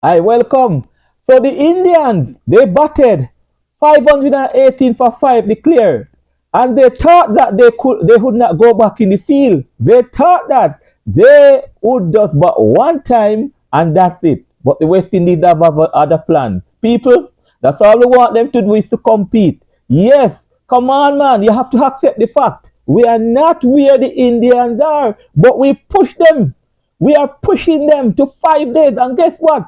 I welcome. So the Indians, they batted 518 for 5 declared. And they thought that they would not go back in the field. They thought that they would just bat one time and that's it. But the West Indies have other plans. People, that's all we want them to do is to compete. Yes, come on, man. You have to accept the fact. We are not where the Indians are, but we push them. We are pushing them to 5 days. And guess what?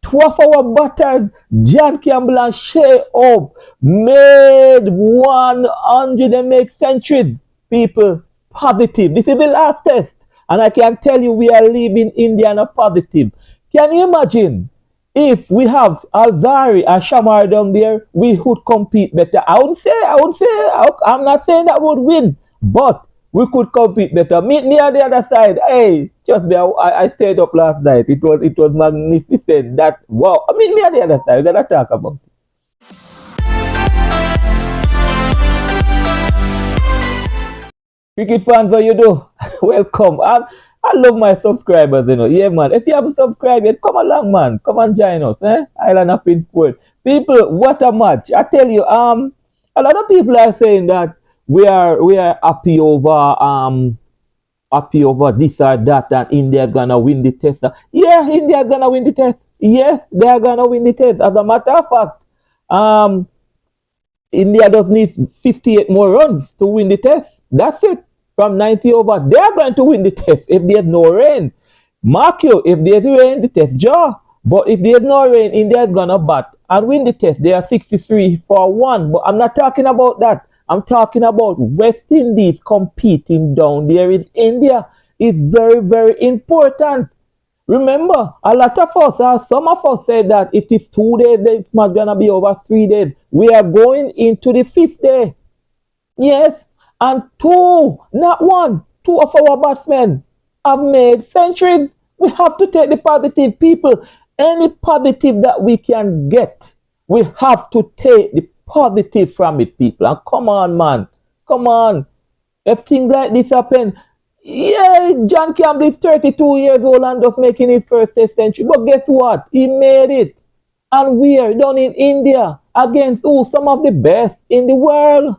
Two of our batters, John Campbell and Shea Hope, made 100 and make centuries. People, positive. This is the last test. And I can tell you we are leaving India on a positive. Can you imagine if we have Alzari and Shamar down there, we would compete better. I'm not saying that would win, but we could compete better. Meet me on the other side. Hey, just me, I stayed up last night. It was magnificent. That wow. Meet me on the other side. We're gonna talk about it. Cricket fans, how you do? Welcome. I love my subscribers, you know. Yeah, man. If you haven't subscribed yet, come along, man. Come and join us, eh? Island of Sport. People, what a match. I tell you, a lot of people are saying that we are happy over this or that and India gonna win the test. Yeah, India gonna win the test. Yes, they are gonna win the test. As a matter of fact, um India does need 58 more runs to win the test. That's it. From 90 overs. They are going to win the test if there's no rain. Mark you, if there's rain, the test draw. But if there's no rain, India is going to bat and win the test. They are 63 for 1. But I'm not talking about that. I'm talking about West Indies competing down there in India. It's very, very important. Remember, a lot of us, some of us said that it is 2 days, it's not going to be over 3 days. We are going into the fifth day. Yes, and two, not one, two of our batsmen have made centuries. We have to take the positive, people. Any positive that we can get, we have to take the positive from it, people. And come on, man. Come on. If things like this happen, yeah, John Campbell is 32 years old and just making his first test century. But guess what? He made it. And we're down in India against who? Some of the best in the world.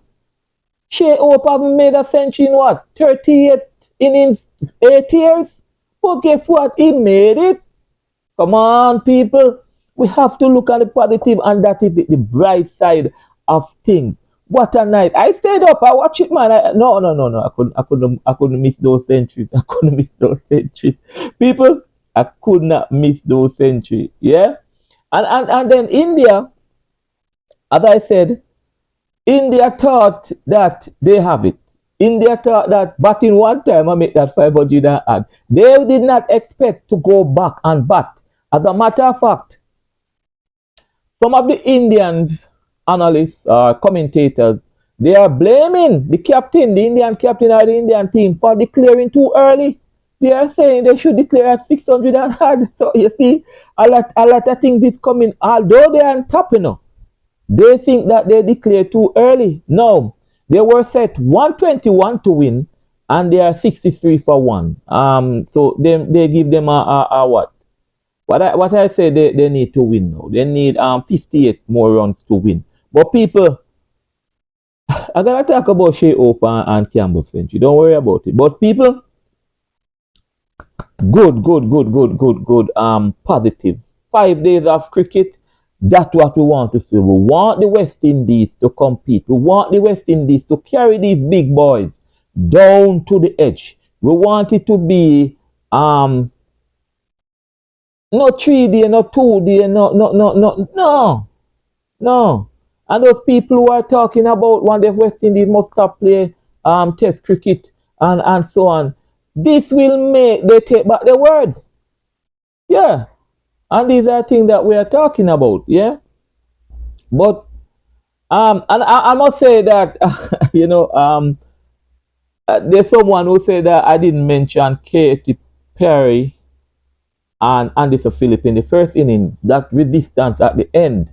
Shea Hope haven't made a century in what? 38 innings, 8 years? But guess what? He made it. Come on, people. We have to look at the positive, and that is the bright side of things. What a night! I stayed up. I watched it, man. No, no, no, no. I couldn't miss those centuries. I couldn't miss those centuries. People, I could not miss those centuries. Yeah, and then India, as I said, India thought that they have it. India thought that batting one time I make that 500 and add. They did not expect to go back and bat. As a matter of fact, some of the Indians, analysts or commentators, they are blaming the captain, the Indian captain or the Indian team for declaring too early. They are saying they should declare at 600 and hard. So you see, a lot of things is coming. Although they are on top, you know, they think that they declare too early. No, they were set 121 to win, and they are 63 for 1. So they give them a what? What I say they need to win now. They need 58 more runs to win. But people, I gotta talk about Shea Hope and Campbell Finch. Don't worry about it. But people, good. Positive. 5 days of cricket. That's what we want to see. We want the West Indies to compete. We want the West Indies to carry these big boys down to the edge. We want it to be no 3 day, no 2 day, no. And those people who are talking about one day West Indies must stop play test cricket and so on. This will make they take back the words. Yeah. And these are things that we are talking about, yeah. But and I must say that you know there's someone who said that I didn't mention Katy Perry and Andy Phillip in the first inning. That resistance at the end,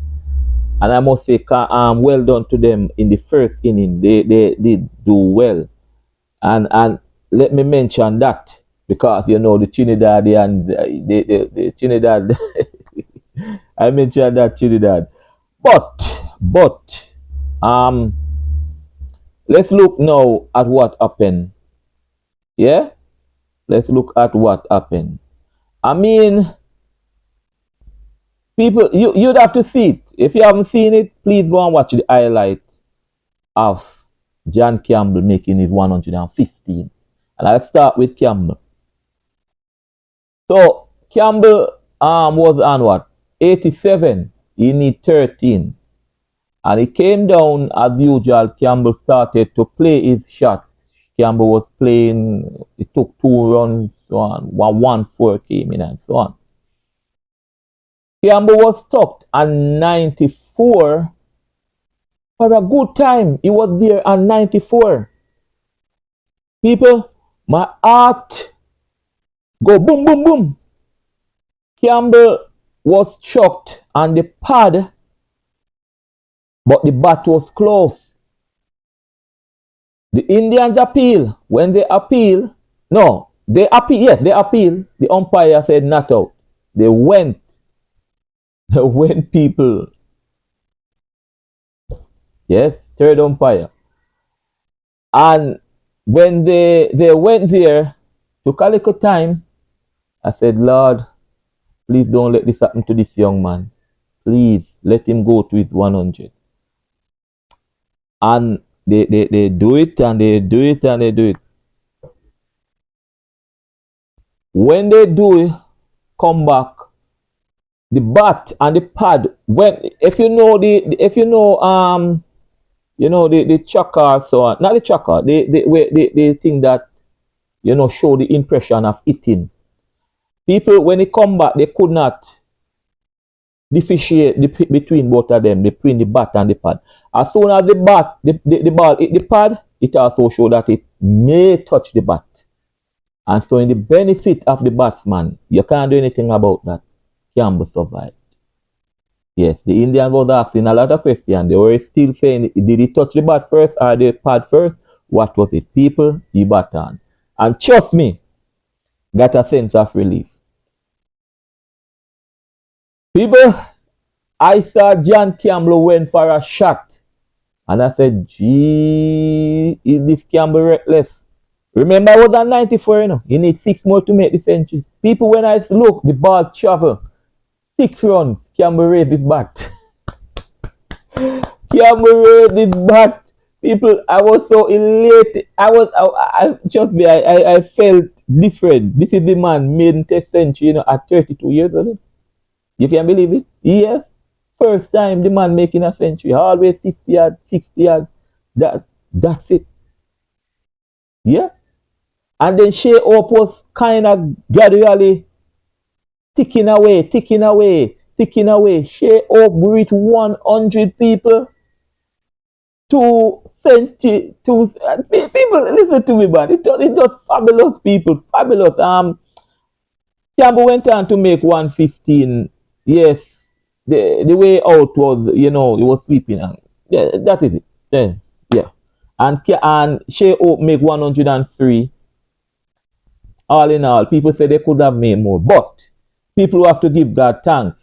and I must say well done to them in the first inning. They did do well, and let me mention that because you know the Trinidad and the Trinidad. I mentioned that Trinidad. But um let's look now at what happened. Yeah? Let's look at what happened. I mean, people, you'd have to see it. If you haven't seen it, please go and watch the highlight of John Campbell making his 115. And I'll start with Campbell. So Campbell was on what? 87. He need 13. And he came down as usual. Campbell started to play his shots. Campbell was playing, he took 2 runs, so on, 1-4 came in and so on. Campbell was stopped at 94 for a good time. He was there at 94. People, my heart go boom, boom, boom. Campbell was chucked on the pad, but the bat was close. The Indians appeal. When they appeal, no, they appeal. Yes, they appeal. The umpire said not out. They went. They went, people. Yes, third umpire. And when they went there, took a little time. I said, Lord, please don't let this happen to this young man. Please let him go to his 100. And they do it and they do it and they do it. When they do it, come back, the bat and the pad. When if you know the chakra, so on, not the chakra, the thing that show the impression of hitting. People when they come back, they could not differentiate between both of them, between the bat and the pad. As soon as the ball hit the pad, it also show that it may touch the bat. And so in the benefit of the batsman, you can't do anything about that. Campbell survived. Yes, the Indian was asking a lot of questions. They were still saying, did he touch the bat first or the pad first? What was it? People, he bat on. And trust me, got a sense of relief. People, I saw John Campbell went for a shot. And I said, gee, is this Campbell reckless? Remember, I was at 94, He needs 6 more to make the century. People, when I look, the ball travel. 6 runs, Campbell raised his bat. Campbell raised his bat. People, I was so elated. I felt different. This is the man made in Test century, at 32 years old. You can believe it? Yes. First time the man making a century. Always 60 yards, 60 yards. That's it. Yeah. And then Shea Hope was kind of gradually ticking away. Shea Hope reached 100 people. 2 century. People, listen to me, man. It's just fabulous, people. Fabulous. Campbell went on to make 115. Yes. The way out was, he was sweeping. And yeah, that is it. Yeah. And Shea Hope make 103. All in all, people say they could have made more. But people have to give God thanks.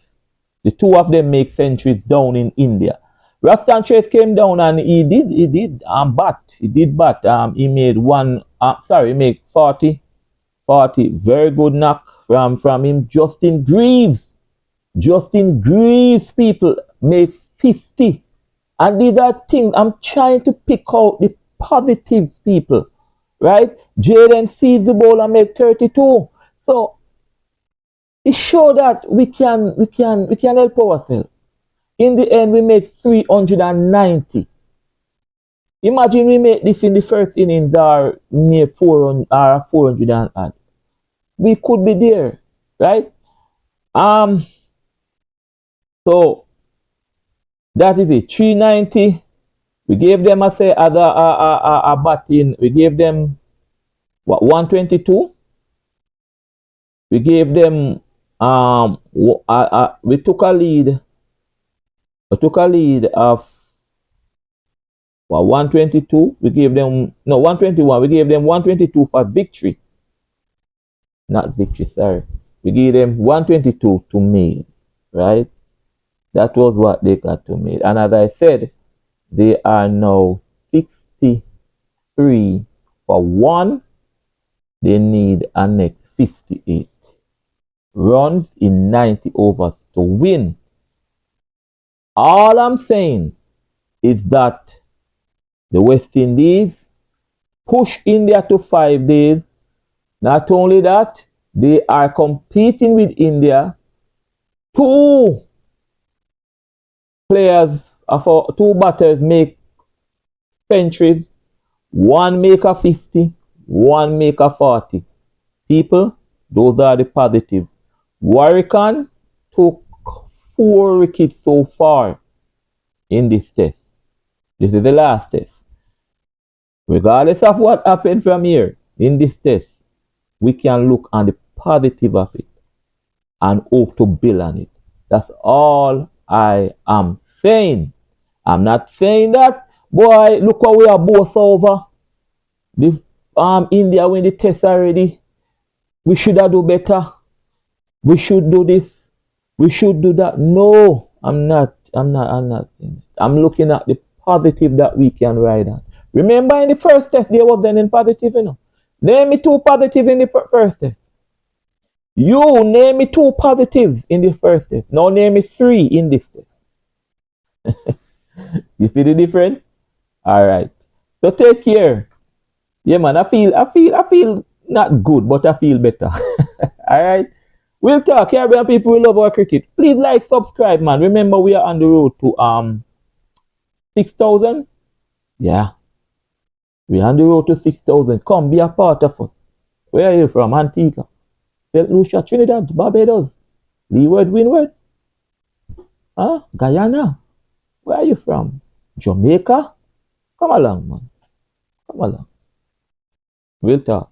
The 2 of them make centuries down in India. Greaves and Chase came down and he did bat. He did bat. He made he made 40. Very good knock from him. Justin Greaves, people, made 50. And these are things I'm trying to pick out the positives, people. Right? Jaden sees the ball and make 32. So it shows that we can help ourselves. In the end, we make 390. Imagine we make this in the first innings or near 400 or 400 and odd. We could be there, right? So that is it. 390. We gave them a batting. We gave them 122. We gave them we took a lead. We took a lead of 122. We gave them 121. We gave them 122 for victory. Not victory, sorry. We gave them 122 to make, right? That was what they got to make. And as I said, they are now 63 for one. They need a next 58 runs in 90 overs to win. All I'm saying is that the West Indies push India to 5 days. Not only that, they are competing with India. Two two batters make centuries. One make a 50, one make a 40. People, those are the positives. Warrican took 4 wickets so far in this test. This is the last test. Regardless of what happened from here in this test, we can look on the positive of it and hope to build on it. That's all I am saying. I'm not saying that, boy, look what we are both over. The India win the test already. We should have do better. We should do this. We should do that. No, I'm not. I'm looking at the positive that we can ride on. Remember in the first test, there was then in positive, you know. Name me two positives in the first test. You name me two positives in the first test. Now name me three in this test. You see the difference? Alright. So take care. Yeah man, I feel not good, but I feel better. Alright. We'll talk. Caribbean people will love our cricket. Please like, subscribe, man. Remember we are on the road to 6,000. Yeah. We're on the road to 6,000. Come be a part of us. Where are you from? Antigua, St. Lucia, Trinidad, Barbados, Leeward, Windward. Huh? Guyana. Where are you from? Jamaica? Come along, man. Come along. We'll talk.